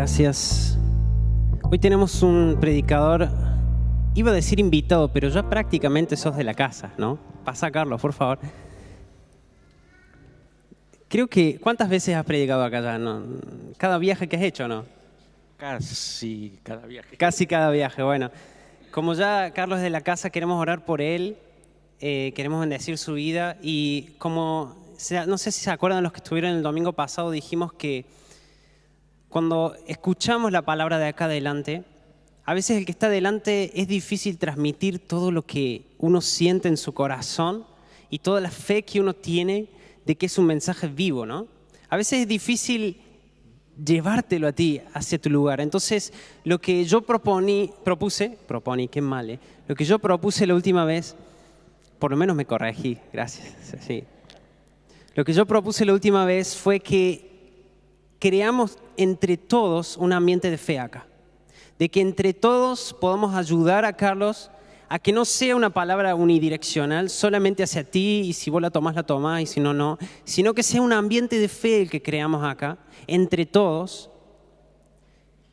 Gracias. Hoy tenemos un predicador, iba a decir invitado, pero ya prácticamente sos de la casa, ¿no? Pasa, Carlos, por favor. Creo que, ¿cuántas veces has predicado acá ya? ¿No? ¿Cada viaje que has hecho, no? Casi cada viaje. Casi cada viaje, bueno. Como ya Carlos es de la casa, queremos orar por él, queremos bendecir su vida y como, no sé si se acuerdan los que estuvieron el domingo pasado, dijimos que cuando escuchamos la palabra de acá adelante, a veces el que está adelante es difícil transmitir todo lo que uno siente en su corazón y toda la fe que uno tiene de que es un mensaje vivo, ¿no? A veces es difícil llevártelo a ti hacia tu lugar. Entonces, lo que yo propuse, qué mal, ¿eh? Lo que yo propuse la última vez, por lo menos me corregí, gracias, sí. Lo que yo propuse la última vez fue que creamos entre todos un ambiente de fe acá. De que entre todos podamos ayudar a Carlos a que no sea una palabra unidireccional solamente hacia ti y si vos la tomás y si no, no. Sino que sea un ambiente de fe el que creamos acá, entre todos.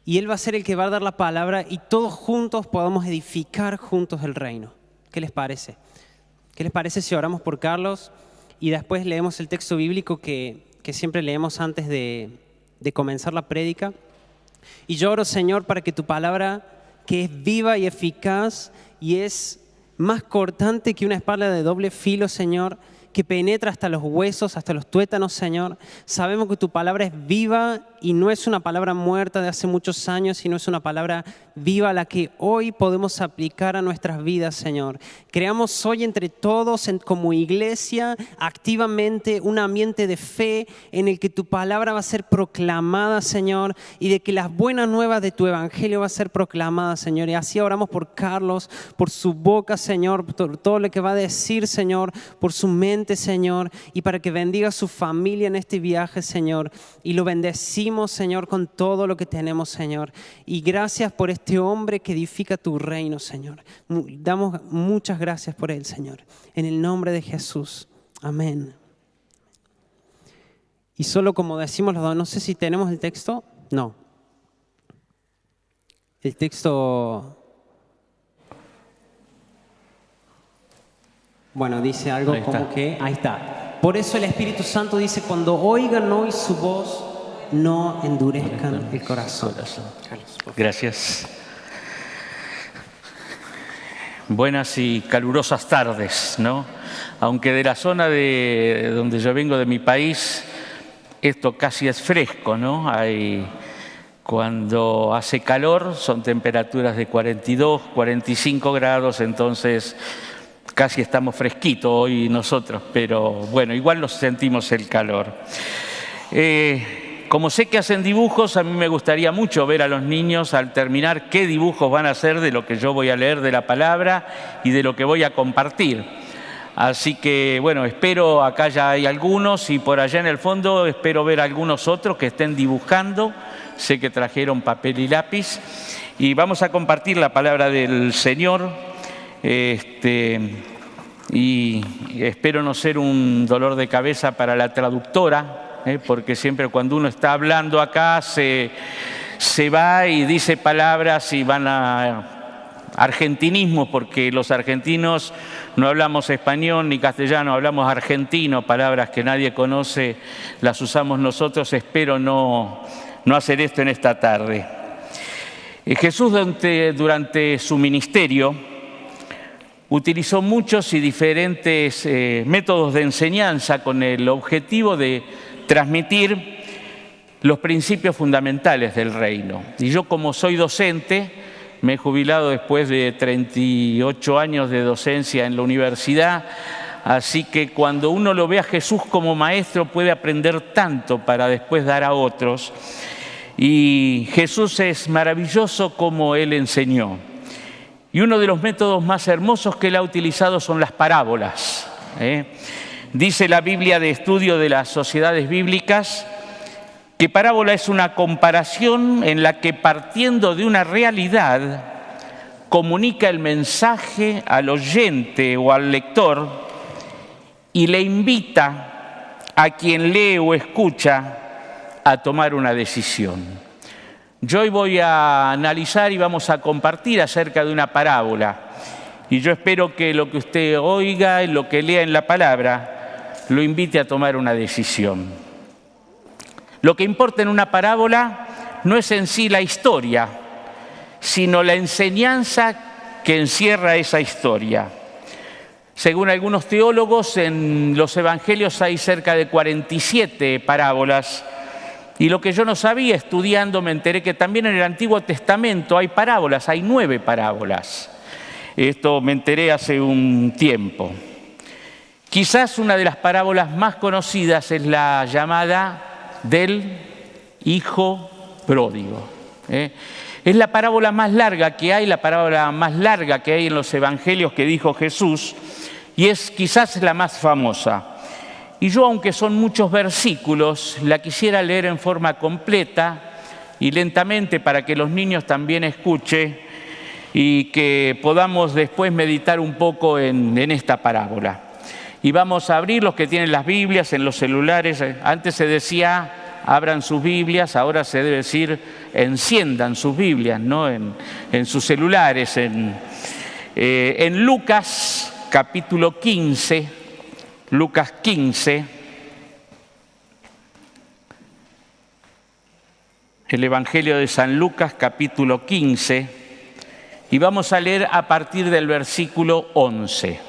Y Él va a ser el que va a dar la palabra y todos juntos podamos edificar juntos el reino. ¿Qué les parece? ¿Qué les parece si oramos por Carlos y después leemos el texto bíblico que siempre leemos antes de comenzar la prédica? Y yo oro, Señor, para que tu palabra, que es viva y eficaz y es más cortante que una espada de doble filo, Señor, que penetra hasta los huesos, hasta los tuétanos, Señor. Sabemos que tu palabra es viva y no es una palabra muerta de hace muchos años, sino es una palabra viva a la que hoy podemos aplicar a nuestras vidas, Señor. Creamos hoy entre todos, como iglesia, activamente un ambiente de fe en el que tu palabra va a ser proclamada, Señor, y de que las buenas nuevas de tu evangelio va a ser proclamada, Señor. Y así oramos por Carlos, por su boca, Señor, por todo lo que va a decir, Señor, por su mente, Señor, y para que bendiga a su familia en este viaje, Señor. Y lo bendecimos, Señor, con todo lo que tenemos, Señor. Y gracias por este hombre que edifica tu reino, Señor. Damos muchas gracias por él, Señor. En el nombre de Jesús. Amén. Y solo como decimos los dos, no sé si tenemos el texto. No. El texto... Bueno, dice algo como que... Ahí está. Por eso el Espíritu Santo dice, cuando oigan hoy su voz, no endurezcan el corazón. Gracias. Buenas y calurosas tardes, ¿no? Aunque de la zona de donde yo vengo, de mi país, esto casi es fresco, ¿no? Cuando hace calor son temperaturas de 42, 45 grados, entonces casi estamos fresquitos hoy nosotros, pero bueno, igual nos sentimos el calor. Como sé que hacen dibujos, a mí me gustaría mucho ver a los niños al terminar qué dibujos van a hacer de lo que yo voy a leer de la palabra y de lo que voy a compartir. Así que, bueno, espero, acá ya hay algunos y por allá en el fondo espero ver algunos otros que estén dibujando. Sé que trajeron papel y lápiz y vamos a compartir la palabra del Señor. Y espero no ser un dolor de cabeza para la traductora, porque siempre cuando uno está hablando acá se va y dice palabras y van a argentinismos, porque los argentinos no hablamos español ni castellano, hablamos argentino, palabras que nadie conoce, las usamos nosotros. Espero no hacer esto en esta tarde. Jesús durante su ministerio utilizó muchos y diferentes métodos de enseñanza con el objetivo de transmitir los principios fundamentales del reino. Y yo, como soy docente, me he jubilado después de 38 años de docencia en la universidad, así que cuando uno lo ve a Jesús como maestro puede aprender tanto para después dar a otros. Y Jesús es maravilloso como Él enseñó. Y uno de los métodos más hermosos que Él ha utilizado son las parábolas. Dice la Biblia de Estudio de las Sociedades Bíblicas que parábola es una comparación en la que, partiendo de una realidad, comunica el mensaje al oyente o al lector y le invita a quien lee o escucha a tomar una decisión. Yo hoy voy a analizar y vamos a compartir acerca de una parábola. Y yo espero que lo que usted oiga y lo que lea en la palabra lo invite a tomar una decisión. Lo que importa en una parábola no es en sí la historia, sino la enseñanza que encierra esa historia. Según algunos teólogos, en los evangelios hay cerca de 47 parábolas. Y lo que yo no sabía estudiando, me enteré que también en el Antiguo Testamento hay parábolas, hay 9 parábolas. Esto me enteré hace un tiempo. Quizás una de las parábolas más conocidas es la llamada del hijo pródigo. Es la parábola más larga que hay, la parábola más larga que hay en los evangelios que dijo Jesús, y es quizás la más famosa. Y yo, aunque son muchos versículos, la quisiera leer en forma completa y lentamente para que los niños también escuchen y que podamos después meditar un poco en esta parábola. Y vamos a abrir, los que tienen las Biblias en los celulares. Antes se decía, abran sus Biblias, ahora se debe decir, enciendan sus Biblias, ¿no? En sus celulares. En Lucas, capítulo 15, Lucas 15, el Evangelio de San Lucas, capítulo 15, y vamos a leer a partir del versículo 11.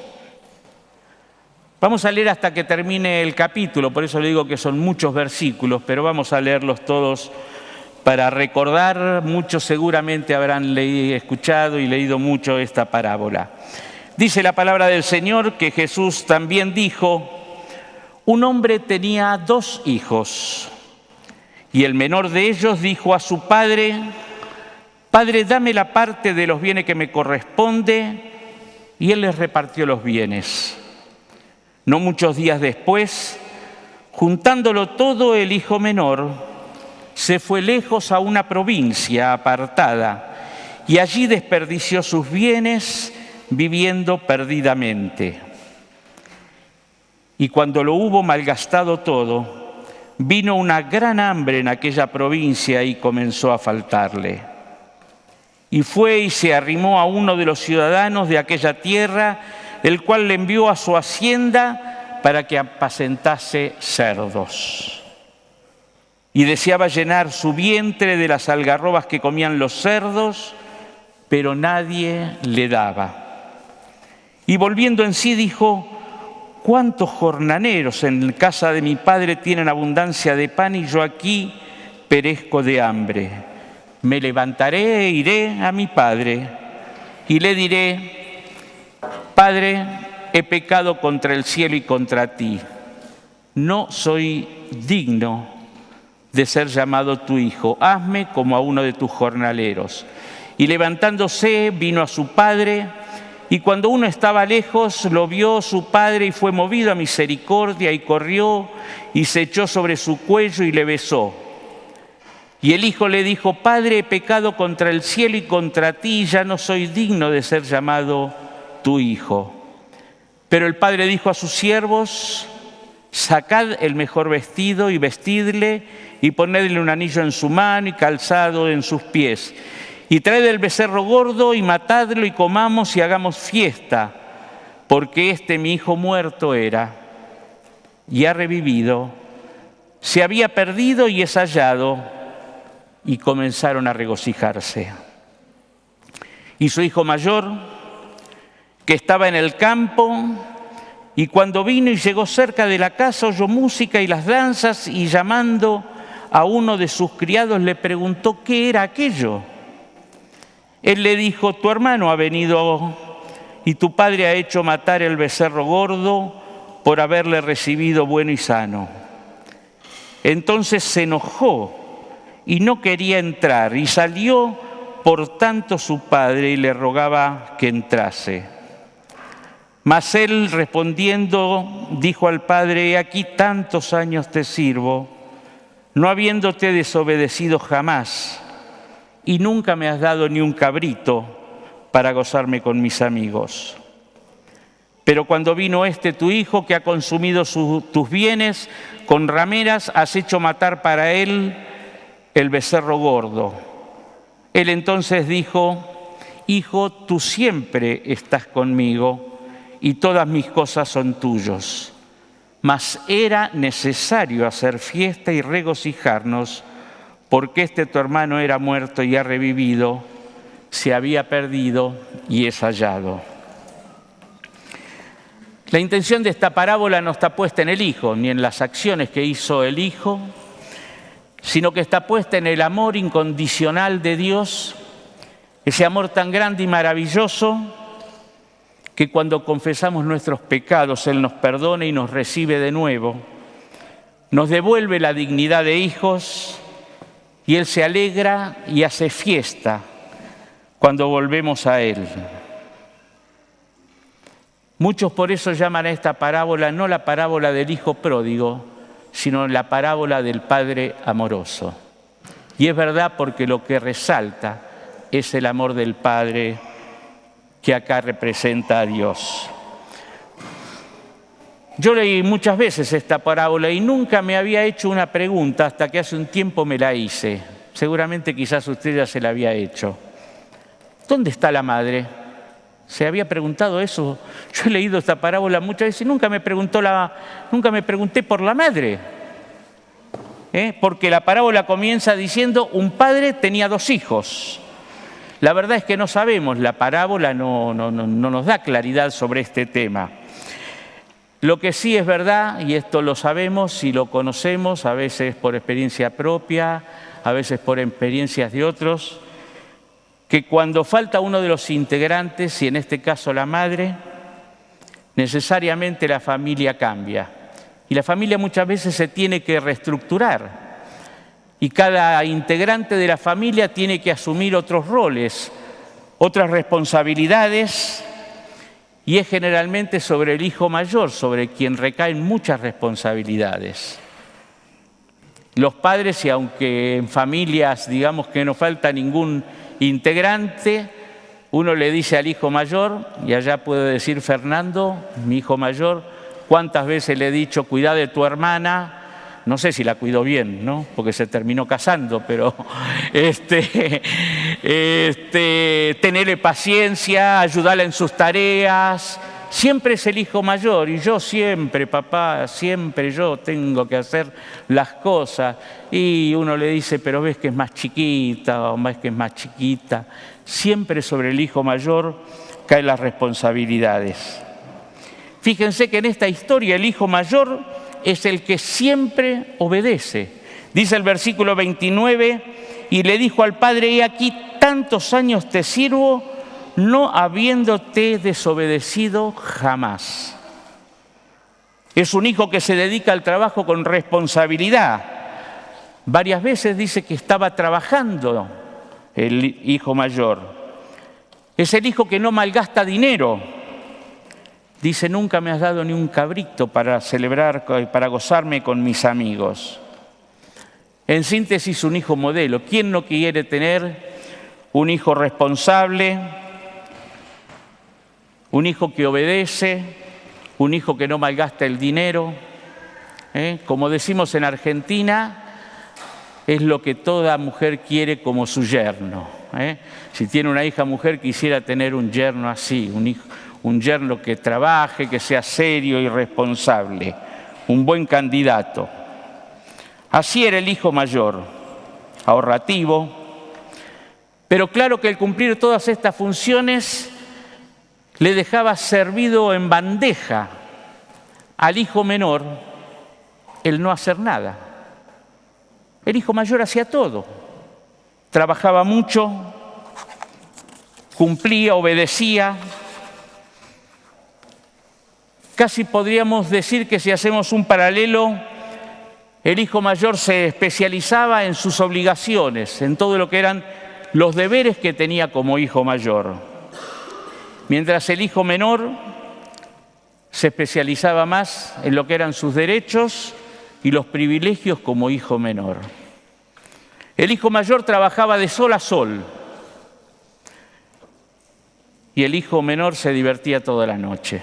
Vamos a leer hasta que termine el capítulo, por eso le digo que son muchos versículos, pero vamos a leerlos todos para recordar. Muchos seguramente habrán escuchado y leído mucho esta parábola. Dice la palabra del Señor que Jesús también dijo: un hombre tenía 2 hijos, y el menor de ellos dijo a su padre: Padre, dame la parte de los bienes que me corresponde, y él les repartió los bienes. No muchos días después, juntándolo todo, el hijo menor se fue lejos a una provincia apartada, y allí desperdició sus bienes viviendo perdidamente. Y cuando lo hubo malgastado todo, vino una gran hambre en aquella provincia y comenzó a faltarle. Y fue y se arrimó a uno de los ciudadanos de aquella tierra, el cual le envió a su hacienda para que apacentase cerdos. Y deseaba llenar su vientre de las algarrobas que comían los cerdos, pero nadie le daba. Y volviendo en sí dijo: ¿cuántos jornaleros en casa de mi padre tienen abundancia de pan y yo aquí perezco de hambre? Me levantaré e iré a mi padre y le diré: Padre, he pecado contra el cielo y contra ti. No soy digno de ser llamado tu hijo. Hazme como a uno de tus jornaleros. Y levantándose vino a su padre. Y cuando uno estaba lejos, lo vio su padre y fue movido a misericordia y corrió y se echó sobre su cuello y le besó. Y el hijo le dijo: Padre, he pecado contra el cielo y contra ti, y ya no soy digno de ser llamado tu hijo. Pero el padre dijo a sus siervos: Sacad el mejor vestido y vestidle, y ponedle un anillo en su mano y calzado en sus pies. Y traed el becerro gordo y matadlo y comamos y hagamos fiesta, porque este mi hijo muerto era y ha revivido, se había perdido y es hallado, y comenzaron a regocijarse. Y su hijo mayor, que estaba en el campo, y cuando vino y llegó cerca de la casa, oyó música y las danzas, y llamando a uno de sus criados le preguntó qué era aquello. Él le dijo: tu hermano ha venido y tu padre ha hecho matar el becerro gordo por haberle recibido bueno y sano. Entonces se enojó y no quería entrar, y salió por tanto su padre y le rogaba que entrase. Mas él respondiendo dijo al padre: he aquí tantos años te sirvo, no habiéndote desobedecido jamás, y nunca me has dado ni un cabrito para gozarme con mis amigos. Pero cuando vino tu hijo, que ha consumido tus bienes, con rameras has hecho matar para él el becerro gordo. Él entonces dijo: Hijo, tú siempre estás conmigo y todas mis cosas son tuyos. Mas era necesario hacer fiesta y regocijarnos, porque este tu hermano era muerto y ha revivido, se había perdido y es hallado. La intención de esta parábola no está puesta en el Hijo, ni en las acciones que hizo el Hijo, sino que está puesta en el amor incondicional de Dios, ese amor tan grande y maravilloso que cuando confesamos nuestros pecados, Él nos perdona y nos recibe de nuevo, nos devuelve la dignidad de hijos y Él se alegra y hace fiesta cuando volvemos a Él. Muchos por eso llaman a esta parábola no la parábola del hijo pródigo, sino la parábola del Padre amoroso. Y es verdad, porque lo que resalta es el amor del Padre que acá representa a Dios. Yo leí muchas veces esta parábola y nunca me había hecho una pregunta hasta que hace un tiempo me la hice. Seguramente quizás usted ya se la había hecho. ¿Dónde está la madre? ¿Se había preguntado eso? Yo he leído esta parábola muchas veces y nunca me pregunté por la madre. Porque la parábola comienza diciendo: un padre tenía 2 hijos. La verdad es que no sabemos, la parábola no nos da claridad sobre este tema. Lo que sí es verdad, y esto lo sabemos y lo conocemos, a veces por experiencia propia, a veces por experiencias de otros, que cuando falta uno de los integrantes, y en este caso la madre, necesariamente la familia cambia. Y la familia muchas veces se tiene que reestructurar. Y cada integrante de la familia tiene que asumir otros roles, otras responsabilidades, y es generalmente sobre el hijo mayor, sobre quien recaen muchas responsabilidades. Los padres, y aunque en familias digamos que no falta ningún integrante, uno le dice al hijo mayor, y allá puedo decir Fernando, mi hijo mayor, cuántas veces le he dicho: cuida de tu hermana. No sé si la cuidó bien, ¿no? Porque se terminó casando, pero tenerle paciencia, ayudarla en sus tareas. Siempre es el hijo mayor y yo siempre, papá, siempre yo tengo que hacer las cosas. Y uno le dice: pero ves que es más chiquita o ves que es más chiquita. Siempre sobre el hijo mayor caen las responsabilidades. Fíjense que en esta historia el hijo mayor es el que siempre obedece. Dice el versículo 29, y le dijo al padre: he aquí, tantos años te sirvo, no habiéndote desobedecido jamás. Es un hijo que se dedica al trabajo con responsabilidad. Varias veces dice que estaba trabajando el hijo mayor. Es el hijo que no malgasta dinero. Dice: nunca me has dado ni un cabrito para celebrar, para gozarme con mis amigos. En síntesis, un hijo modelo. ¿Quién no quiere tener un hijo responsable, un hijo que obedece, un hijo que no malgasta el dinero? Como decimos en Argentina, es lo que toda mujer quiere como su yerno. Si tiene una hija mujer, quisiera tener un yerno así, un yerno que trabaje, que sea serio y responsable, un buen candidato. Así era el hijo mayor, ahorrativo, pero claro que el cumplir todas estas funciones le dejaba servido en bandeja al hijo menor el no hacer nada. El hijo mayor hacía todo, trabajaba mucho, cumplía, obedecía. Casi podríamos decir que si hacemos un paralelo, el hijo mayor se especializaba en sus obligaciones, en todo lo que eran los deberes que tenía como hijo mayor. Mientras el hijo menor se especializaba más en lo que eran sus derechos y los privilegios como hijo menor. El hijo mayor trabajaba de sol a sol y el hijo menor se divertía toda la noche.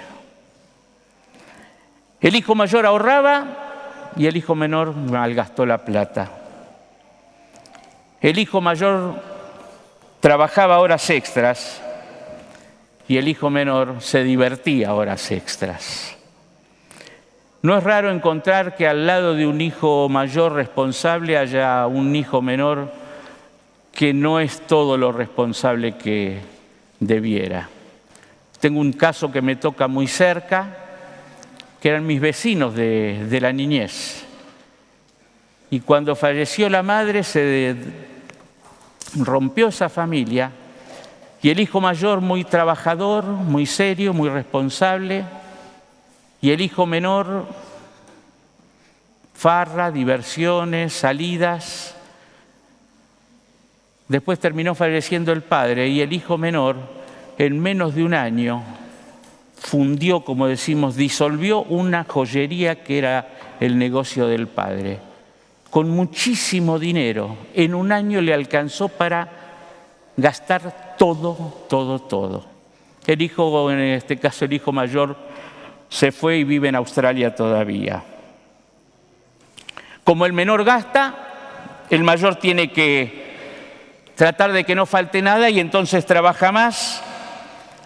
El hijo mayor ahorraba y el hijo menor malgastó la plata. El hijo mayor trabajaba horas extras y el hijo menor se divertía horas extras. No es raro encontrar que al lado de un hijo mayor responsable haya un hijo menor que no es todo lo responsable que debiera. Tengo un caso que me toca muy cerca, que eran mis vecinos de la niñez. Y cuando falleció la madre se rompió esa familia y el hijo mayor muy trabajador, muy serio, muy responsable, y el hijo menor, farra, diversiones, salidas. Después terminó falleciendo el padre y el hijo menor, en menos de un año, fundió, como decimos, disolvió una joyería que era el negocio del padre. Con muchísimo dinero, en un año le alcanzó para gastar todo. El hijo, en este caso el hijo mayor, se fue y vive en Australia todavía. Como el menor gasta, el mayor tiene que tratar de que no falte nada y entonces trabaja más.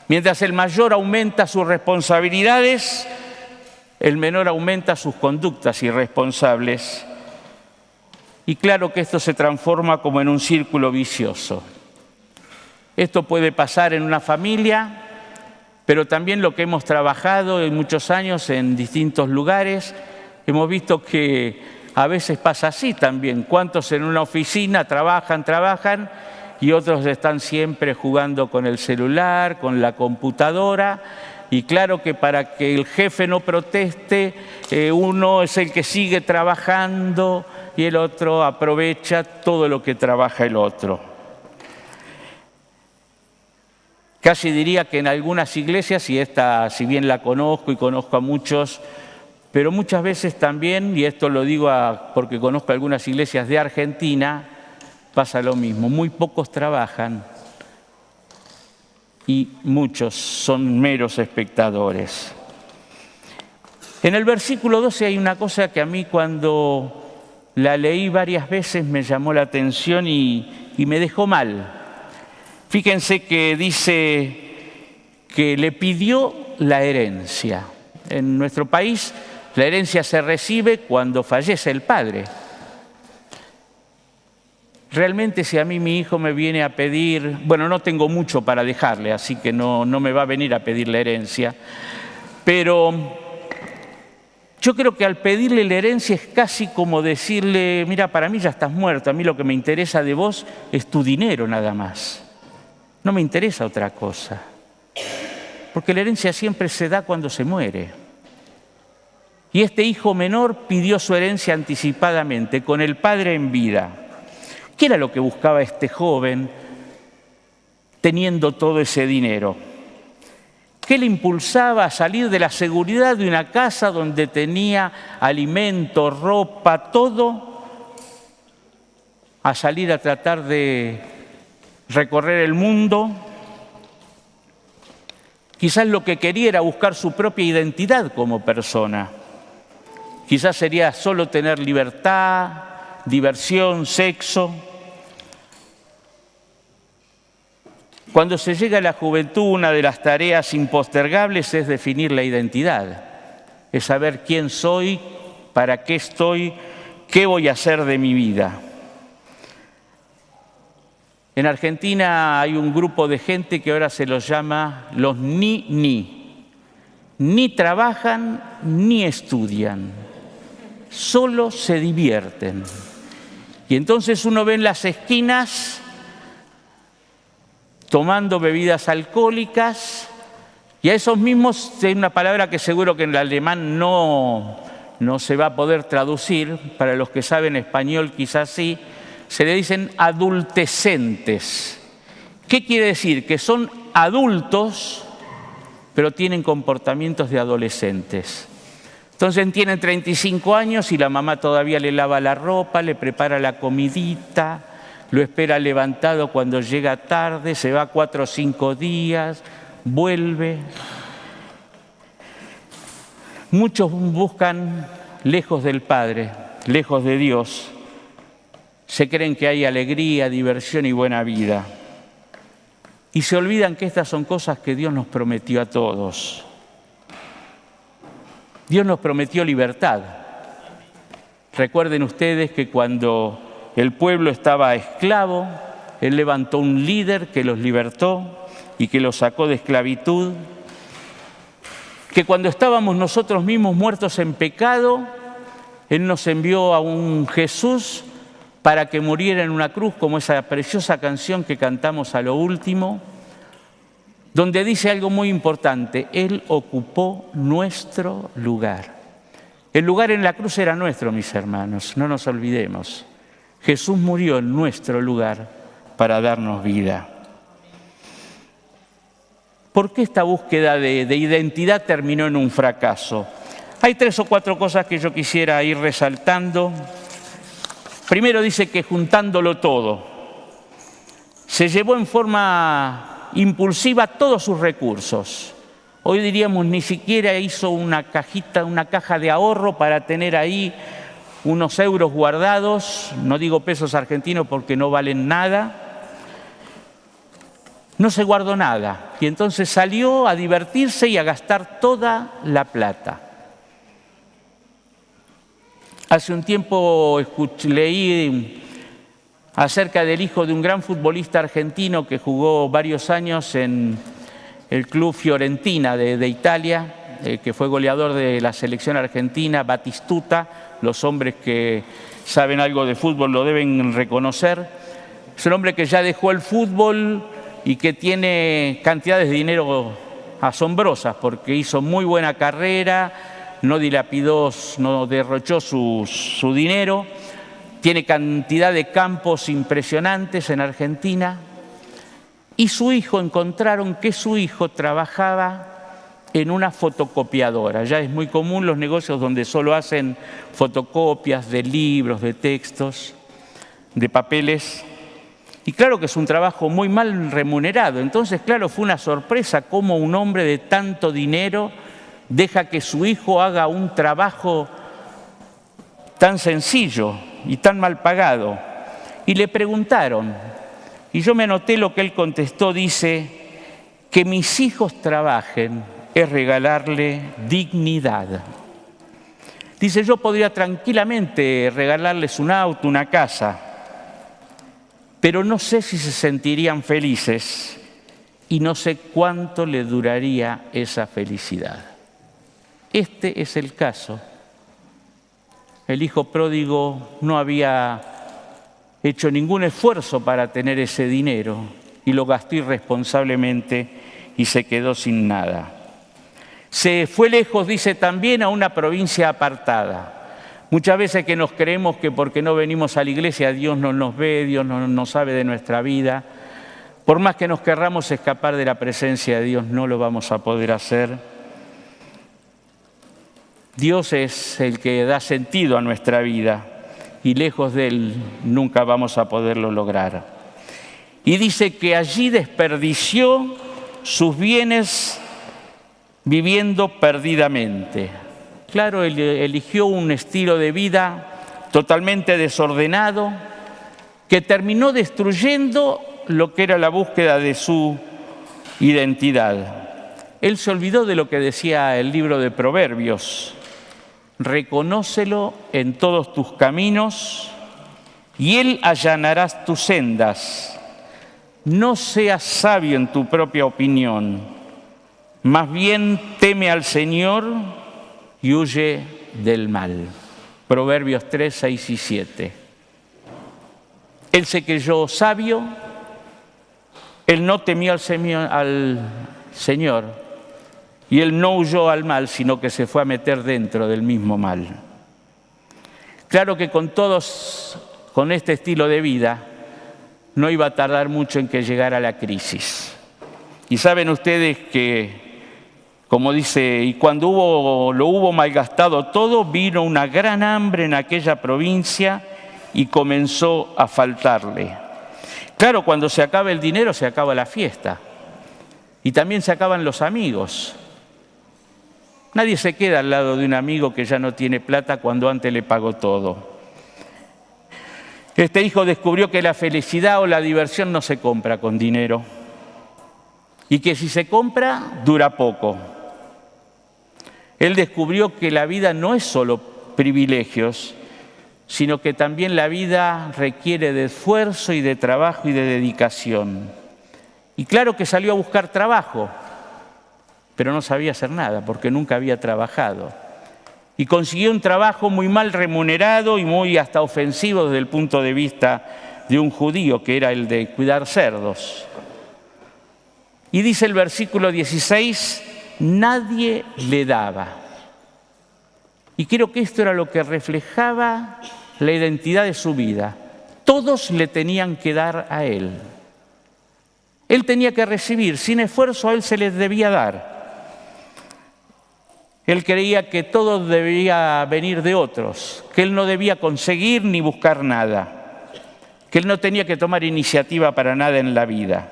Mientras el mayor aumenta sus responsabilidades, el menor aumenta sus conductas irresponsables. Y claro que esto se transforma como en un círculo vicioso. Esto puede pasar en una familia, pero también lo que hemos trabajado en muchos años en distintos lugares, hemos visto que a veces pasa así también. ¿Cuántos en una oficina trabajan y otros están siempre jugando con el celular, con la computadora? Y claro que para que el jefe no proteste, uno es el que sigue trabajando y el otro aprovecha todo lo que trabaja el otro. Casi diría que en algunas iglesias, y esta, si bien la conozco y conozco a muchos, pero muchas veces también, y esto lo digo porque conozco algunas iglesias de Argentina, pasa lo mismo. Muy pocos trabajan y muchos son meros espectadores. En el versículo 12 hay una cosa que a mí cuando la leí varias veces me llamó la atención y me dejó mal. Fíjense que dice que le pidió la herencia. En nuestro país la herencia se recibe cuando fallece el padre. Realmente si a mí mi hijo me viene a pedir, bueno, no tengo mucho para dejarle, así que no me va a venir a pedir la herencia, pero yo creo que al pedirle la herencia es casi como decirle, mira, para mí ya estás muerto, a mí lo que me interesa de vos es tu dinero nada más. No me interesa otra cosa, porque la herencia siempre se da cuando se muere. Y este hijo menor pidió su herencia anticipadamente, con el padre en vida. ¿Qué era lo que buscaba este joven teniendo todo ese dinero? ¿Qué le impulsaba a salir de la seguridad de una casa donde tenía alimento, ropa, todo, a salir a tratar de recorrer el mundo? Quizás lo que quería era buscar su propia identidad como persona. Quizás sería solo tener libertad, diversión, sexo. Cuando se llega a la juventud, una de las tareas impostergables es definir la identidad. Es saber quién soy, para qué estoy, qué voy a hacer de mi vida. En Argentina hay un grupo de gente que ahora se los llama los ni. Ni trabajan ni estudian, solo se divierten. Y entonces uno ve en las esquinas tomando bebidas alcohólicas y a esos mismos, hay una palabra que seguro que en el alemán no se va a poder traducir, para los que saben español quizás sí, se le dicen adultescentes. ¿Qué quiere decir? Que son adultos, pero tienen comportamientos de adolescentes. Entonces tienen 35 años y la mamá todavía le lava la ropa, le prepara la comidita, lo espera levantado cuando llega tarde, se va 4 o 5 días, vuelve. Muchos buscan lejos del Padre, lejos de Dios. Se creen que hay alegría, diversión y buena vida. y se olvidan que estas son cosas que Dios nos prometió a todos. Dios nos prometió libertad. Recuerden ustedes que cuando el pueblo estaba esclavo, Él levantó un líder que los libertó y que los sacó de esclavitud. Que cuando estábamos nosotros mismos muertos en pecado, Él nos envió a un Jesús para que muriera en una cruz, como esa preciosa canción que cantamos a lo último, donde dice algo muy importante: Él ocupó nuestro lugar. El lugar en la cruz era nuestro, mis hermanos, no nos olvidemos. Jesús murió en nuestro lugar para darnos vida. ¿Por qué esta búsqueda de identidad terminó en un fracaso? Hay 3 o 4 cosas que yo quisiera ir resaltando. Primero dice que juntándolo todo, se llevó en forma impulsiva todos sus recursos. Hoy diríamos, ni siquiera hizo una caja de ahorro para tener ahí unos euros guardados, no digo pesos argentinos porque no valen nada. No se guardó nada y entonces salió a divertirse y a gastar toda la plata. Hace un tiempo leí acerca del hijo de un gran futbolista argentino que jugó varios años en el club Fiorentina de Italia, que fue goleador de la selección argentina, Batistuta. Los hombres que saben algo de fútbol lo deben reconocer. Es un hombre que ya dejó el fútbol y que tiene cantidades de dinero asombrosas porque hizo muy buena carrera, no dilapidó, no derrochó su dinero, tiene cantidad de campos impresionantes en Argentina. Y su hijo, encontraron que su hijo trabajaba en una fotocopiadora. Ya es muy común los negocios donde solo hacen fotocopias de libros, de textos, de papeles. Y claro que es un trabajo muy mal remunerado. Entonces, claro, fue una sorpresa cómo un hombre de tanto dinero deja que su hijo haga un trabajo tan sencillo y tan mal pagado. Y le preguntaron, y yo me anoté lo que él contestó, dice: que mis hijos trabajen es regalarle dignidad. Dice, yo podría tranquilamente regalarles un auto, una casa, pero no sé si se sentirían felices y no sé cuánto le duraría esa felicidad. Este es el caso. El hijo pródigo no había hecho ningún esfuerzo para tener ese dinero y lo gastó irresponsablemente y se quedó sin nada. Se fue lejos, dice, también a una provincia apartada. Muchas veces que nos creemos que porque no venimos a la iglesia Dios no nos ve, Dios no sabe de nuestra vida. Por más que nos querramos escapar de la presencia de Dios, no lo vamos a poder hacer. Dios es el que da sentido a nuestra vida y lejos de Él nunca vamos a poderlo lograr. Y dice que allí desperdició sus bienes viviendo perdidamente. Claro, él eligió un estilo de vida totalmente desordenado que terminó destruyendo lo que era la búsqueda de su identidad. Él se olvidó de lo que decía el libro de Proverbios: reconócelo en todos tus caminos y Él allanará tus sendas. No seas sabio en tu propia opinión, más bien teme al Señor y huye del mal. Proverbios 3, 6 y 7. Él se creyó sabio, él no temió al Señor y él no huyó al mal, sino que se fue a meter dentro del mismo mal. Claro que con este estilo de vida, no iba a tardar mucho en que llegara la crisis. Y saben ustedes que, como dice, y cuando lo hubo malgastado todo, vino una gran hambre en aquella provincia y comenzó a faltarle. Claro, cuando se acaba el dinero, se acaba la fiesta. Y también se acaban los amigos. Nadie se queda al lado de un amigo que ya no tiene plata cuando antes le pagó todo. Este hijo descubrió que la felicidad o la diversión no se compra con dinero. y que si se compra, dura poco. Él descubrió que la vida no es solo privilegios, sino que también la vida requiere de esfuerzo y de trabajo y de dedicación. Y claro que salió a buscar trabajo, pero no sabía hacer nada porque nunca había trabajado. Y consiguió un trabajo muy mal remunerado y muy hasta ofensivo desde el punto de vista de un judío, que era el de cuidar cerdos. Y dice el versículo 16, nadie le daba. Y creo que esto era lo que reflejaba la identidad de su vida. Todos le tenían que dar a él. Él tenía que recibir, sin esfuerzo a él se les debía dar. Él creía que todo debía venir de otros, que él no debía conseguir ni buscar nada, que él no tenía que tomar iniciativa para nada en la vida.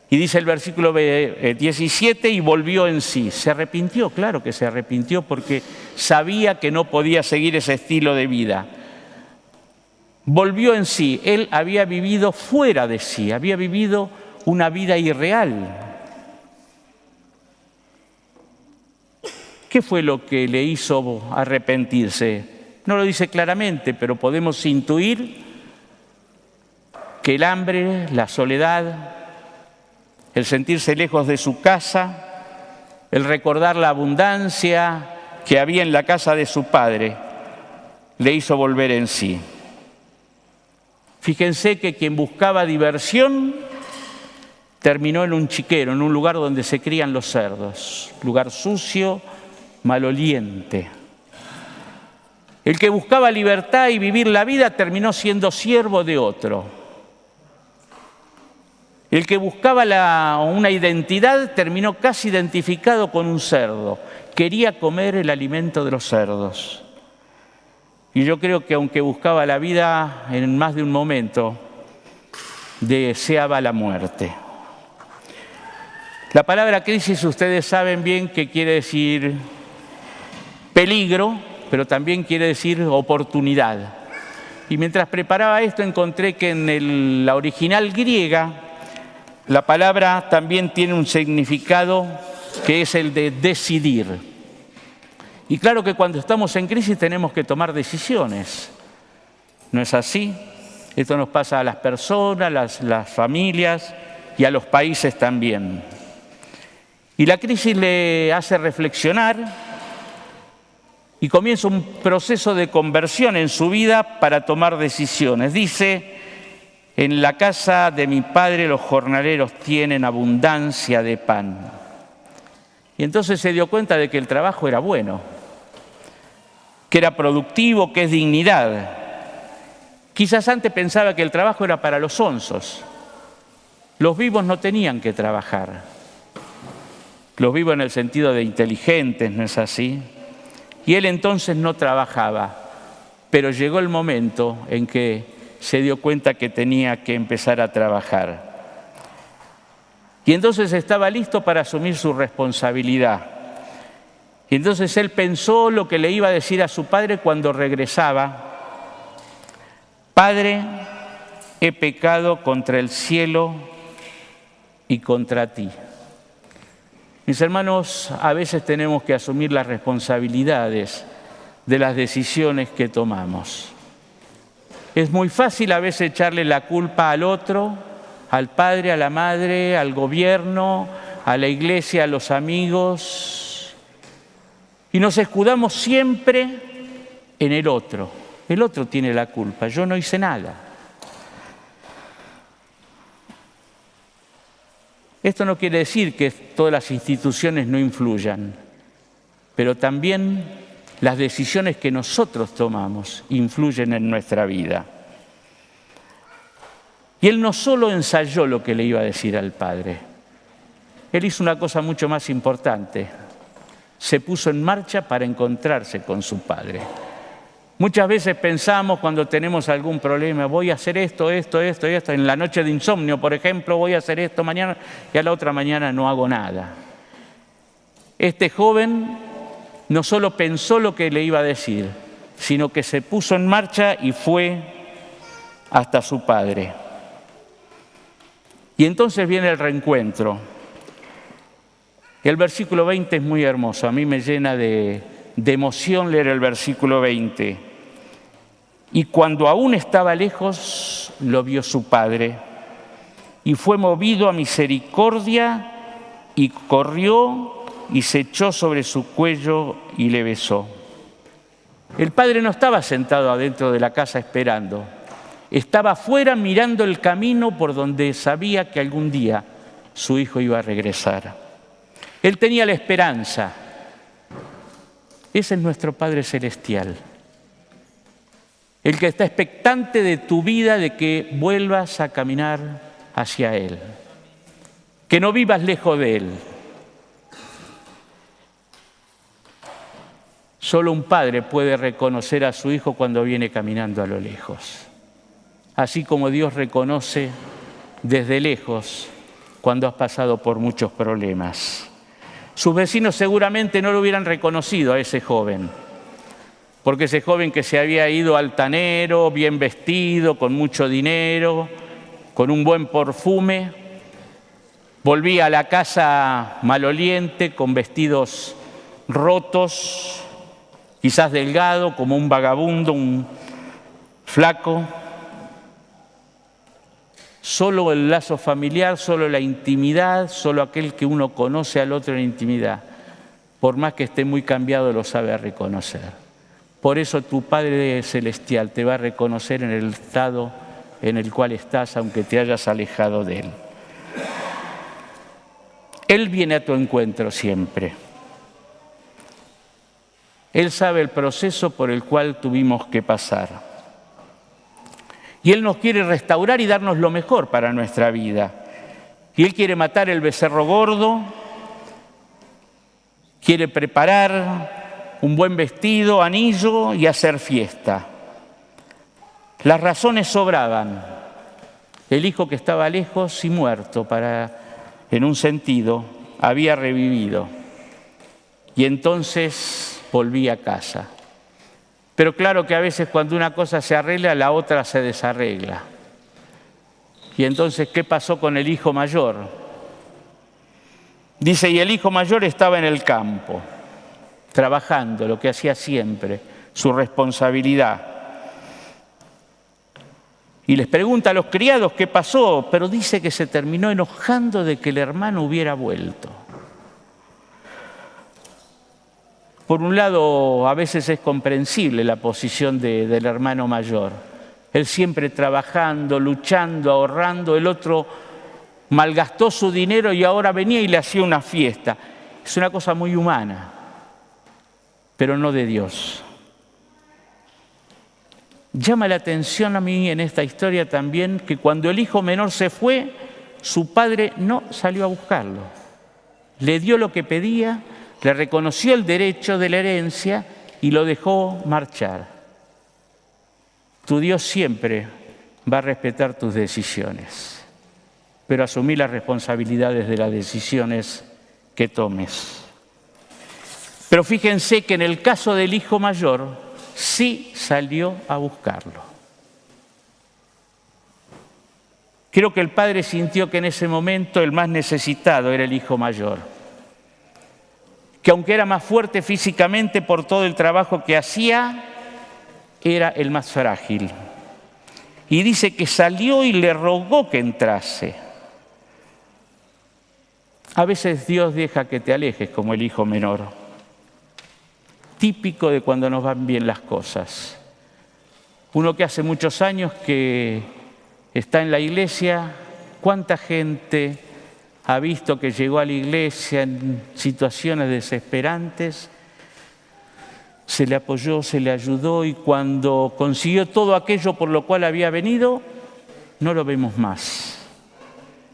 Y dice el versículo 17, y volvió en sí. Se arrepintió, claro que se arrepintió, porque sabía que no podía seguir ese estilo de vida. Volvió en sí. Él había vivido fuera de sí, había vivido una vida irreal. ¿Qué fue lo que le hizo arrepentirse? No lo dice claramente, pero podemos intuir que el hambre, la soledad, el sentirse lejos de su casa, el recordar la abundancia que había en la casa de su padre, le hizo volver en sí. Fíjense que quien buscaba diversión terminó en un chiquero, en un lugar donde se crían los cerdos, lugar sucio, maloliente. El que buscaba libertad y vivir la vida terminó siendo siervo de otro. El que buscaba una identidad terminó casi identificado con un cerdo. Quería comer el alimento de los cerdos. Y yo creo que aunque buscaba la vida en más de un momento, deseaba la muerte. La palabra crisis, ustedes saben bien que quiere decir peligro, pero también quiere decir oportunidad. Y mientras preparaba esto encontré que en la original griega la palabra también tiene un significado que es el de decidir. Y claro que cuando estamos en crisis tenemos que tomar decisiones. ¿No es así? Esto nos pasa a las personas, las familias y a los países también. Y la crisis le hace reflexionar y comienza un proceso de conversión en su vida para tomar decisiones. Dice: en la casa de mi padre los jornaleros tienen abundancia de pan. Y entonces se dio cuenta de que el trabajo era bueno, que era productivo, que es dignidad. Quizás antes pensaba que el trabajo era para los sonsos. Los vivos no tenían que trabajar. Los vivos en el sentido de inteligentes, ¿no es así? Y él entonces no trabajaba, pero llegó el momento en que se dio cuenta que tenía que empezar a trabajar. Y entonces estaba listo para asumir su responsabilidad. Y entonces él pensó lo que le iba a decir a su padre cuando regresaba: Padre, he pecado contra el cielo y contra ti. Mis hermanos, a veces tenemos que asumir las responsabilidades de las decisiones que tomamos. Es muy fácil a veces echarle la culpa al otro, al padre, a la madre, al gobierno, a la iglesia, a los amigos. Y nos escudamos siempre en el otro. El otro tiene la culpa, yo no hice nada. Esto no quiere decir que todas las instituciones no influyan, pero también las decisiones que nosotros tomamos influyen en nuestra vida. Y él no solo ensayó lo que le iba a decir al padre, él hizo una cosa mucho más importante. Se puso en marcha para encontrarse con su padre. Muchas veces pensamos cuando tenemos algún problema: voy a hacer esto. En la noche de insomnio, por ejemplo, voy a hacer esto mañana, y a la otra mañana no hago nada. Este joven no solo pensó lo que le iba a decir, sino que se puso en marcha y fue hasta su padre. Y entonces viene el reencuentro. Y el versículo 20 es muy hermoso, a mí me llena de emoción leer el versículo 20. Y cuando aún estaba lejos, lo vio su padre, y fue movido a misericordia, y corrió y se echó sobre su cuello y le besó. El padre no estaba sentado adentro de la casa esperando, estaba afuera mirando el camino por donde sabía que algún día su hijo iba a regresar. Él tenía la esperanza. Ese es nuestro Padre Celestial, el que está expectante de tu vida, de que vuelvas a caminar hacia Él, que no vivas lejos de Él. Solo un padre puede reconocer a su hijo cuando viene caminando a lo lejos, así como Dios reconoce desde lejos cuando has pasado por muchos problemas. Sus vecinos seguramente no lo hubieran reconocido a ese joven, porque ese joven que se había ido altanero, bien vestido, con mucho dinero, con un buen perfume, volvía a la casa maloliente, con vestidos rotos, quizás delgado, como un vagabundo, un flaco. Solo el lazo familiar, solo la intimidad, solo aquel que uno conoce al otro en intimidad, por más que esté muy cambiado, lo sabe reconocer. Por eso tu Padre Celestial te va a reconocer en el estado en el cual estás, aunque te hayas alejado de Él. Él viene a tu encuentro siempre. Él sabe el proceso por el cual tuvimos que pasar. Y Él nos quiere restaurar y darnos lo mejor para nuestra vida. Y Él quiere matar el becerro gordo, quiere preparar un buen vestido, anillo y hacer fiesta. Las razones sobraban. El hijo que estaba lejos y muerto, en un sentido, había revivido. Y entonces volví a casa. Pero claro que a veces cuando una cosa se arregla, la otra se desarregla. Y entonces, ¿qué pasó con el hijo mayor? Dice, y el hijo mayor estaba en el campo, trabajando, lo que hacía siempre, su responsabilidad. Y les pregunta a los criados qué pasó, pero dice que se terminó enojando de que el hermano hubiera vuelto. Por un lado, a veces es comprensible la posición del hermano mayor. Él siempre trabajando, luchando, ahorrando. El otro malgastó su dinero y ahora venía y le hacía una fiesta. Es una cosa muy humana, pero no de Dios. Llama la atención a mí en esta historia también que cuando el hijo menor se fue, su padre no salió a buscarlo. Le dio lo que pedía, le reconoció el derecho de la herencia y lo dejó marchar. Tu Dios siempre va a respetar tus decisiones, pero asumí las responsabilidades de las decisiones que tomes. Pero fíjense que en el caso del hijo mayor, sí salió a buscarlo. Creo que el padre sintió que en ese momento el más necesitado era el hijo mayor, que aunque era más fuerte físicamente por todo el trabajo que hacía, era el más frágil. Y dice que salió y le rogó que entrase. A veces Dios deja que te alejes como el hijo menor, típico de cuando nos van bien las cosas. Uno que hace muchos años que está en la iglesia, ¿cuánta gente ha visto que llegó a la iglesia en situaciones desesperantes? Se le apoyó, se le ayudó y cuando consiguió todo aquello por lo cual había venido, no lo vemos más.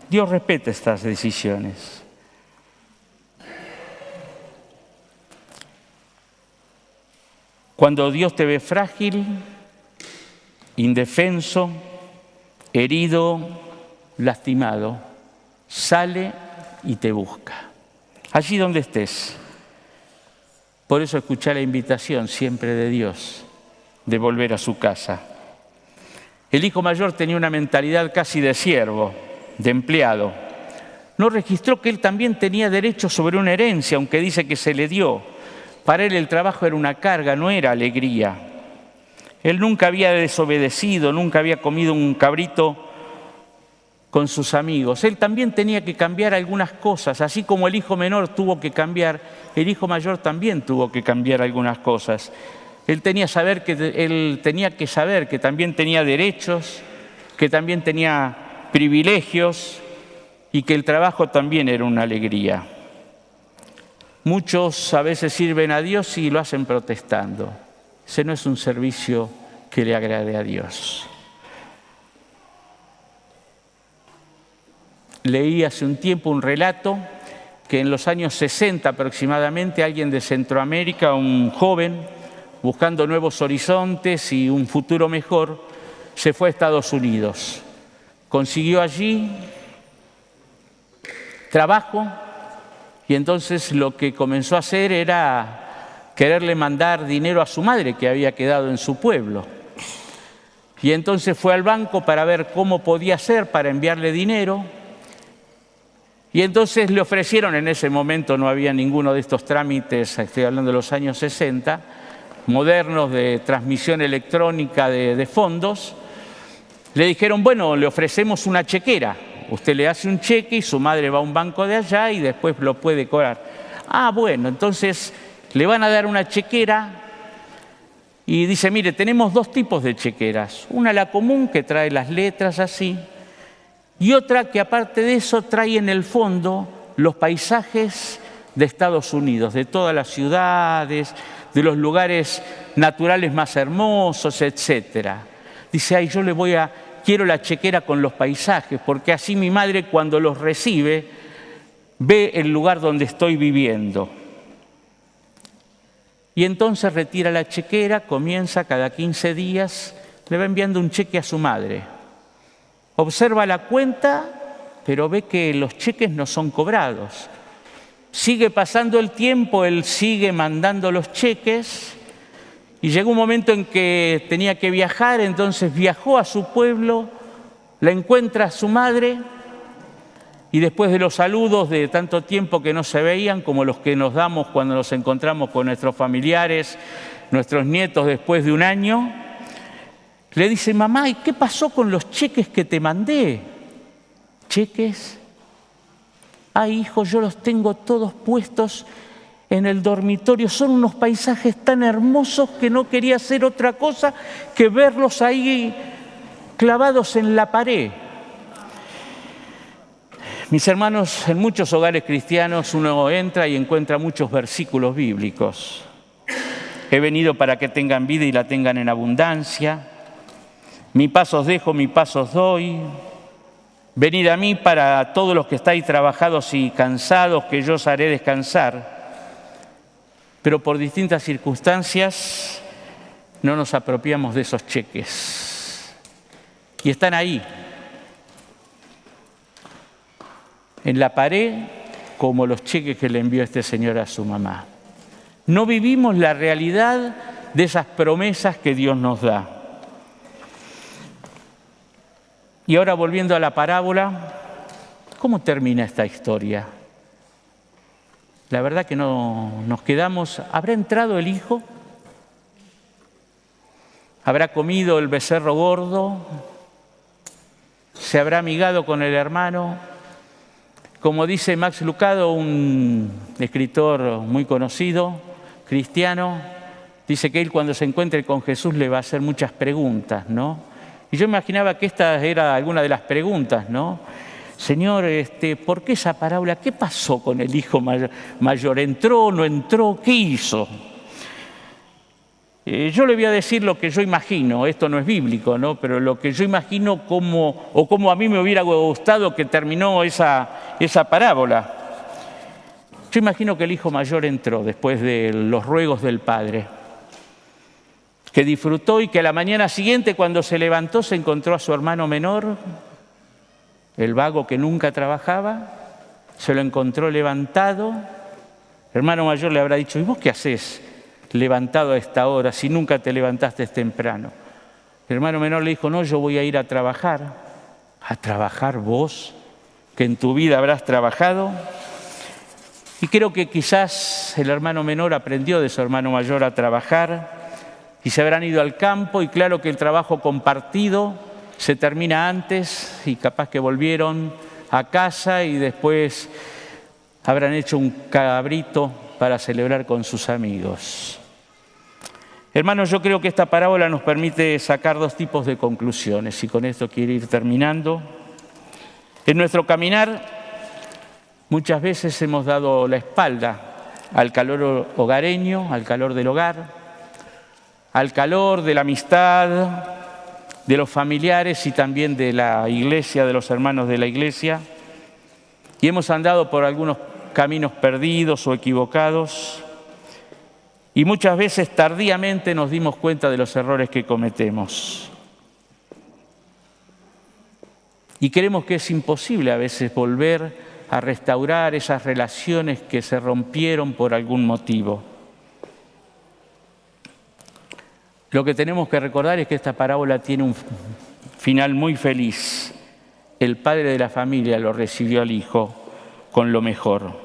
Dios respeta estas decisiones. Cuando Dios te ve frágil, indefenso, herido, lastimado, sale y te busca. Allí donde estés. Por eso escuché la invitación siempre de Dios de volver a su casa. El hijo mayor tenía una mentalidad casi de siervo, de empleado. no registró que él también tenía derecho sobre una herencia, aunque dice que se le dio. Para él el trabajo era una carga, no era alegría. Él nunca había desobedecido, nunca había comido un cabrito con sus amigos. Él también tenía que cambiar algunas cosas, así como el hijo menor tuvo que cambiar, el hijo mayor también tuvo que cambiar algunas cosas. Él tenía que saber que también tenía derechos, que también tenía privilegios y que el trabajo también era una alegría. Muchos a veces sirven a Dios y lo hacen protestando. Ese no es un servicio que le agrade a Dios. Leí hace un tiempo un relato que en los años 60 aproximadamente alguien de Centroamérica, un joven, buscando nuevos horizontes y un futuro mejor, se fue a Estados Unidos. Consiguió allí trabajo y entonces lo que comenzó a hacer era quererle mandar dinero a su madre que había quedado en su pueblo. Y entonces fue al banco para ver cómo podía hacer para enviarle dinero. Y entonces le ofrecieron, en ese momento no había ninguno de estos trámites, estoy hablando de los años 60, modernos de transmisión electrónica de fondos, le dijeron, bueno, le ofrecemos una chequera. Usted le hace un cheque y su madre va a un banco de allá y después lo puede cobrar. Ah, bueno, entonces le van a dar una chequera y dice, mire, tenemos dos tipos de chequeras. Una, la común, que trae las letras así, y otra que aparte de eso trae en el fondo los paisajes de Estados Unidos, de todas las ciudades, de los lugares naturales más hermosos, etcétera. Dice, ay, quiero la chequera con los paisajes, porque así mi madre cuando los recibe ve el lugar donde estoy viviendo. Y entonces retira la chequera, comienza cada 15 días, le va enviando un cheque a su madre. Observa la cuenta, pero ve que los cheques no son cobrados. Sigue pasando el tiempo, él sigue mandando los cheques y llegó un momento en que tenía que viajar, entonces viajó a su pueblo, la encuentra a su madre y después de los saludos de tanto tiempo que no se veían, como los que nos damos cuando nos encontramos con nuestros familiares, nuestros nietos después de un año, le dice, mamá, ¿y qué pasó con los cheques que te mandé? ¿Cheques? Ay, hijo, yo los tengo todos puestos en el dormitorio. Son unos paisajes tan hermosos que no quería hacer otra cosa que verlos ahí clavados en la pared. Mis hermanos, en muchos hogares cristianos uno entra y encuentra muchos versículos bíblicos. He venido para que tengan vida y la tengan en abundancia. Mi paz os dejo, mi paz os doy. Venid a mí para todos los que estáis trabajados y cansados, que yo os haré descansar. Pero por distintas circunstancias no nos apropiamos de esos cheques. Y están ahí, en la pared, como los cheques que le envió este señor a su mamá. No vivimos la realidad de esas promesas que Dios nos da. Y ahora volviendo a la parábola, ¿cómo termina esta historia? La verdad que no nos quedamos. ¿Habrá entrado el hijo? ¿Habrá comido el becerro gordo? ¿Se habrá amigado con el hermano? Como dice Max Lucado, un escritor muy conocido, cristiano, dice que él cuando se encuentre con Jesús le va a hacer muchas preguntas, ¿no? Y yo imaginaba que esta era alguna de las preguntas, ¿no? Señor, ¿por qué esa parábola? ¿Qué pasó con el hijo mayor? ¿Entró, no entró? ¿Qué hizo? Yo le voy a decir lo que yo imagino, esto no es bíblico, ¿no? Pero lo que yo imagino cómo a mí me hubiera gustado que terminó esa parábola. Yo imagino que el hijo mayor entró después de los ruegos del padre, que disfrutó y que a la mañana siguiente cuando se levantó se encontró a su hermano menor, el vago que nunca trabajaba, se lo encontró levantado. El hermano mayor le habrá dicho, ¿y vos qué haces levantado a esta hora si nunca te levantaste temprano? El hermano menor le dijo, no, yo voy a ir a trabajar. ¿A trabajar vos? que en tu vida habrás trabajado. Y creo que quizás el hermano menor aprendió de su hermano mayor a trabajar y se habrán ido al campo, y claro que el trabajo compartido se termina antes y capaz que volvieron a casa y después habrán hecho un cabrito para celebrar con sus amigos. Hermanos, yo creo que esta parábola nos permite sacar dos tipos de conclusiones, y con esto quiero ir terminando. En nuestro caminar muchas veces hemos dado la espalda al calor hogareño, al calor del hogar, al calor de la amistad, de los familiares y también de la iglesia, de los hermanos de la iglesia, y hemos andado por algunos caminos perdidos o equivocados, y muchas veces tardíamente nos dimos cuenta de los errores que cometemos. Y creemos que es imposible a veces volver a restaurar esas relaciones que se rompieron por algún motivo. Lo que tenemos que recordar es que esta parábola tiene un final muy feliz. El padre de la familia lo recibió al hijo con lo mejor.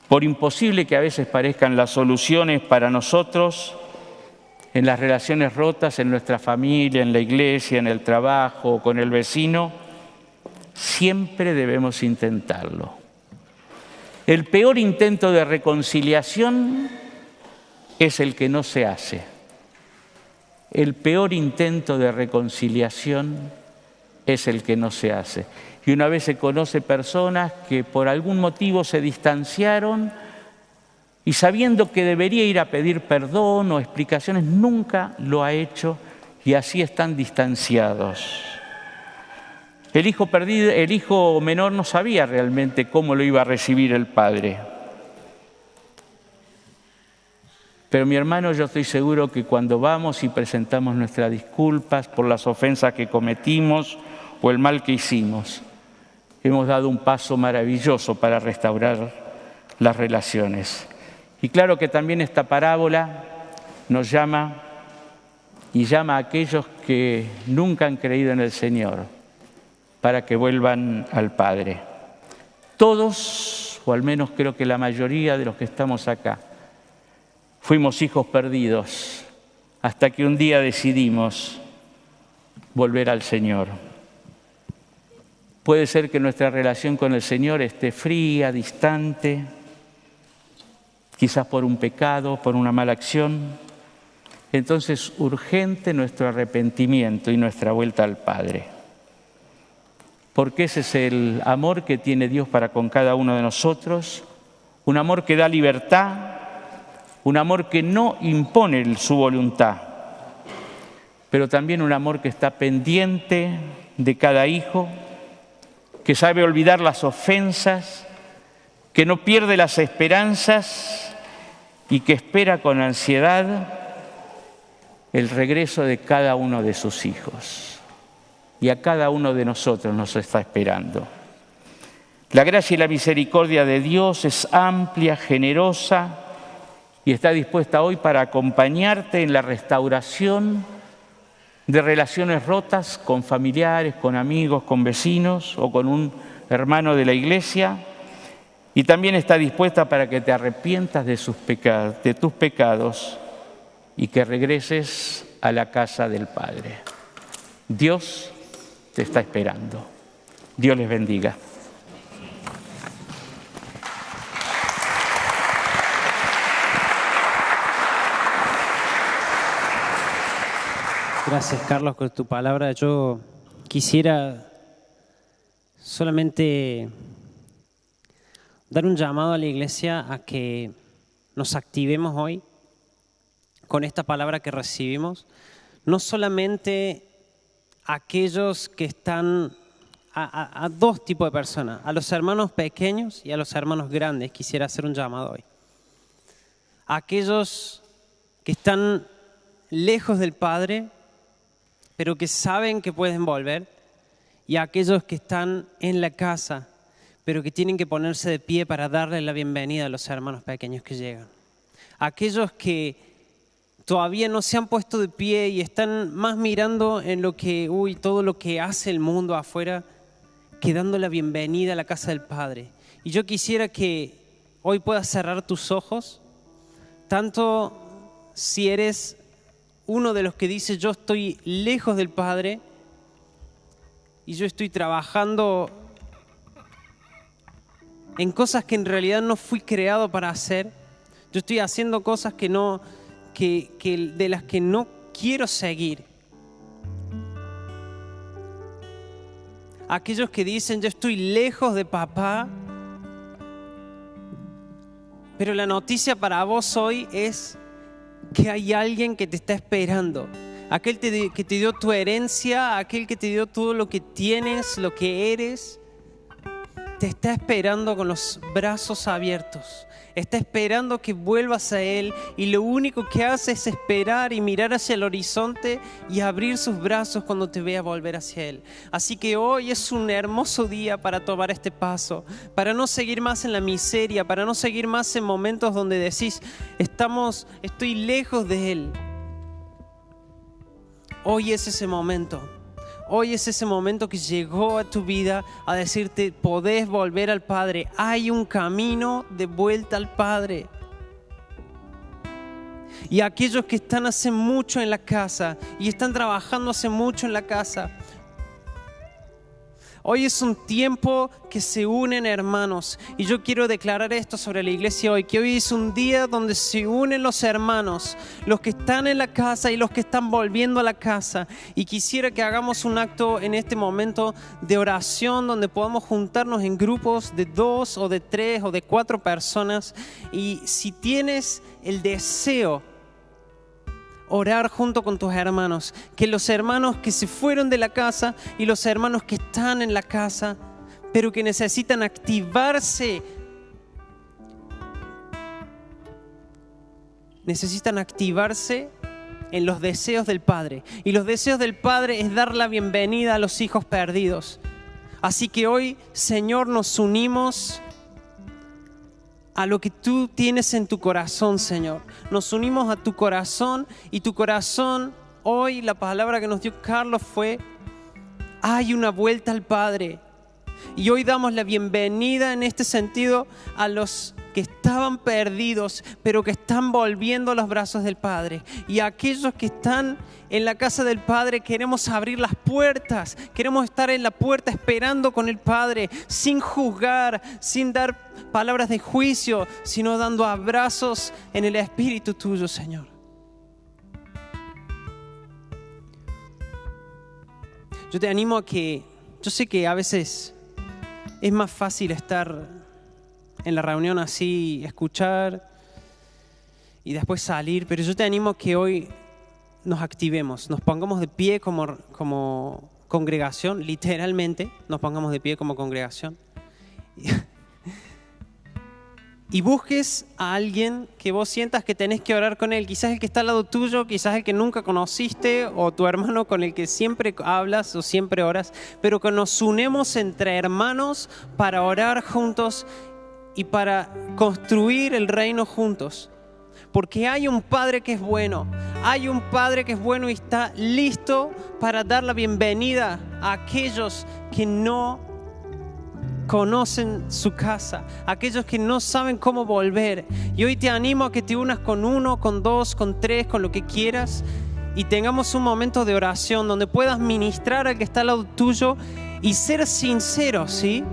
Por imposible que a veces parezcan las soluciones para nosotros, en las relaciones rotas, en nuestra familia, en la iglesia, en el trabajo, con el vecino, siempre debemos intentarlo. El peor intento de reconciliación es el que no se hace. El peor intento de reconciliación es el que no se hace. Y una vez se conoce personas que por algún motivo se distanciaron y sabiendo que debería ir a pedir perdón o explicaciones, nunca lo ha hecho y así están distanciados. El hijo menor no sabía realmente cómo lo iba a recibir el padre. Pero mi hermano, yo estoy seguro que cuando vamos y presentamos nuestras disculpas por las ofensas que cometimos o el mal que hicimos, hemos dado un paso maravilloso para restaurar las relaciones. Y claro que también esta parábola nos llama a aquellos que nunca han creído en el Señor para que vuelvan al Padre. Todos, o al menos creo que la mayoría de los que estamos acá, fuimos hijos perdidos hasta que un día decidimos volver al Señor. Puede ser que nuestra relación con el Señor esté fría, distante, quizás por un pecado, por una mala acción. Entonces, urgente nuestro arrepentimiento y nuestra vuelta al Padre. Porque ese es el amor que tiene Dios para con cada uno de nosotros, un amor que da libertad, un amor que no impone su voluntad, pero también un amor que está pendiente de cada hijo, que sabe olvidar las ofensas, que no pierde las esperanzas y que espera con ansiedad el regreso de cada uno de sus hijos. Y a cada uno de nosotros nos está esperando. La gracia y la misericordia de Dios es amplia, generosa, y está dispuesta hoy para acompañarte en la restauración de relaciones rotas con familiares, con amigos, con vecinos o con un hermano de la iglesia. Y también está dispuesta para que te arrepientas de tus pecados y que regreses a la casa del Padre. Dios te está esperando. Dios les bendiga. Gracias, Carlos, por tu palabra. Yo quisiera solamente dar un llamado a la iglesia a que nos activemos hoy con esta palabra que recibimos. No solamente aquellos que están a dos tipos de personas, a los hermanos pequeños y a los hermanos grandes. Quisiera hacer un llamado hoy. Aquellos que están lejos del Padre, pero que saben que pueden volver, y a aquellos que están en la casa, pero que tienen que ponerse de pie para darle la bienvenida a los hermanos pequeños que llegan. Aquellos que todavía no se han puesto de pie y están más mirando en todo lo que hace el mundo afuera, que dando la bienvenida a la casa del Padre. Y yo quisiera que hoy puedas cerrar tus ojos, tanto si eres uno de los que dice yo estoy lejos del Padre y yo estoy trabajando en cosas que en realidad no fui creado para hacer. Yo estoy haciendo cosas de las que no quiero seguir. Aquellos que dicen yo estoy lejos de papá, pero la noticia para vos hoy es que hay alguien que te está esperando. Aquel que te dio tu herencia, aquel que te dio todo lo que tienes, lo que eres, te está esperando con los brazos abiertos. Está esperando que vuelvas a Él y lo único que hace es esperar y mirar hacia el horizonte y abrir sus brazos cuando te vea volver hacia Él. Así que hoy es un hermoso día para tomar este paso, para no seguir más en la miseria, para no seguir más en momentos donde decís, estoy lejos de Él. Hoy es ese momento. Hoy es ese momento que llegó a tu vida a decirte, podés volver al Padre. Hay un camino de vuelta al Padre. Y aquellos que están hace mucho en la casa y están trabajando hace mucho en la casa, hoy es un tiempo que se unen hermanos. Y yo quiero declarar esto sobre la iglesia hoy, que hoy es un día donde se unen los hermanos, los que están en la casa y los que están volviendo a la casa. Y quisiera que hagamos un acto en este momento de oración donde podamos juntarnos en grupos de 2 o de 3 o de 4 personas. Y si tienes el deseo, orar junto con tus hermanos, que los hermanos que se fueron de la casa y los hermanos que están en la casa, pero que necesitan activarse en los deseos del Padre. Y los deseos del Padre es dar la bienvenida a los hijos perdidos. Así que hoy, Señor, nos unimos a lo que tú tienes en tu corazón, Señor. Nos unimos a tu corazón y tu corazón, hoy la palabra que nos dio Carlos fue, hay una vuelta al Padre. Y hoy damos la bienvenida en este sentido a los que estaban perdidos, pero que están volviendo a los brazos del Padre. Y a aquellos que están en la casa del Padre, queremos abrir las puertas, queremos estar en la puerta esperando con el Padre, sin juzgar, sin dar palabras de juicio, sino dando abrazos en el Espíritu tuyo, Señor. Yo te animo a que, yo sé que a veces es más fácil estar en la reunión así, escuchar y después salir, pero yo te animo a que hoy nos activemos, nos pongamos de pie como congregación, literalmente nos pongamos de pie como congregación y busques a alguien que vos sientas que tenés que orar con él, quizás el que está al lado tuyo, quizás el que nunca conociste o tu hermano con el que siempre hablas o siempre oras, pero que nos unemos entre hermanos para orar juntos y para construir el reino juntos. Porque hay un Padre que es bueno, hay un Padre que es bueno y está listo para dar la bienvenida a aquellos que no conocen su casa, aquellos que no saben cómo volver. Y hoy te animo a que te unas con 1, con 2, con 3, con lo que quieras y tengamos un momento de oración donde puedas ministrar al que está al lado tuyo y ser sinceros, ¿sí?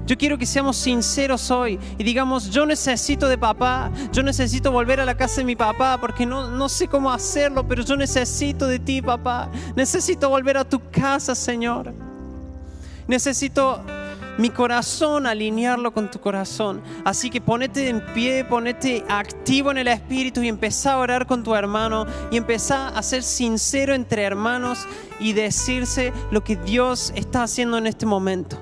Yo quiero que seamos sinceros hoy y digamos, yo necesito de papá, yo necesito volver a la casa de mi papá porque no sé cómo hacerlo, pero yo necesito de ti, papá. Necesito volver a tu casa, Señor. Necesito mi corazón alinearlo con tu corazón. Así que ponete en pie, ponete activo en el Espíritu y empezá a orar con tu hermano y empezá a ser sincero entre hermanos y decirse lo que Dios está haciendo en este momento.